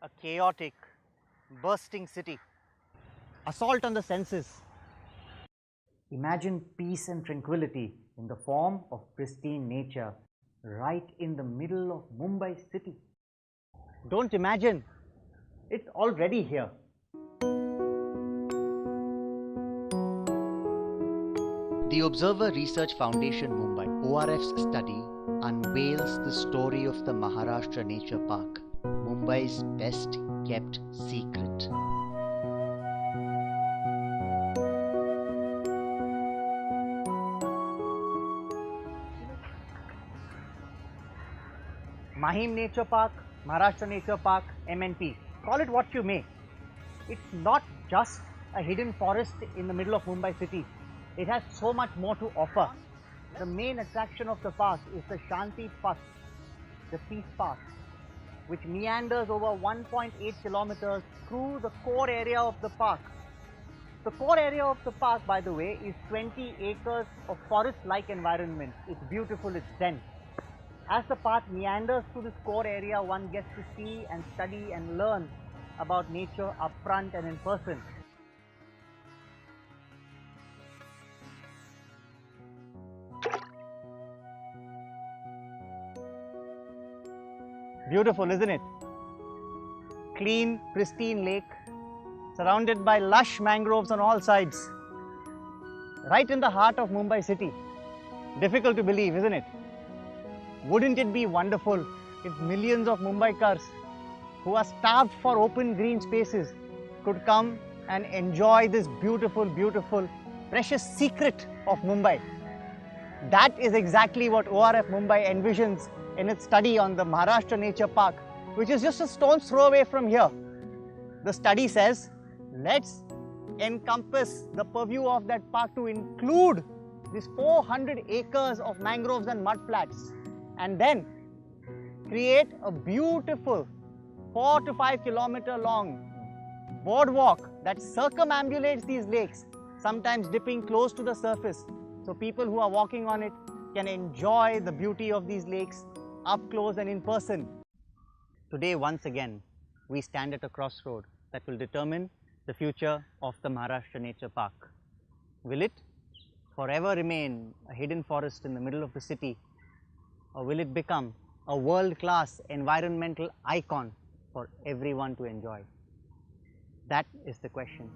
A chaotic, bursting city. Assault on the senses. Imagine peace and tranquility in the form of pristine nature right in the middle of Mumbai city. Don't imagine. It's already here. The Observer Research Foundation Mumbai ORF's study unveils the story of the Maharashtra Nature Park, Mumbai's best kept secret. Mahim Nature Park, Maharashtra Nature Park, MNP. Call it what you may. It's not just a hidden forest in the middle of Mumbai city. It has so much more to offer. The main attraction of the park is the Shanti Path, the peace path, which meanders over 1.8 kilometers through the core area of the park. The core area of the park, by the way, is 20 acres of forest-like environment. It's beautiful, it's dense. As the path meanders through this core area, one gets to see and study and learn about nature up front and in person. Beautiful, isn't it? Clean, pristine lake, surrounded by lush mangroves on all sides. Right in the heart of Mumbai city. Difficult to believe, isn't it? Wouldn't it be wonderful if millions of Mumbaikars who are starved for open green spaces could come and enjoy this beautiful, beautiful, precious secret of Mumbai? That is exactly what ORF Mumbai envisions in its study on the Maharashtra Nature Park, which is just a stone's throw away from here. The study says, let's encompass the purview of that park to include these 400 acres of mangroves and mudflats, and then create a beautiful 4 to 5 kilometer long boardwalk that circumambulates these lakes, sometimes dipping close to the surface, so people who are walking on it can enjoy the beauty of these lakes up close and in person. Today, once again, we stand at a crossroad that will determine the future of the Maharashtra Nature Park. Will it forever remain a hidden forest in the middle of the city, or will it become a world-class environmental icon for everyone to enjoy? That is the question.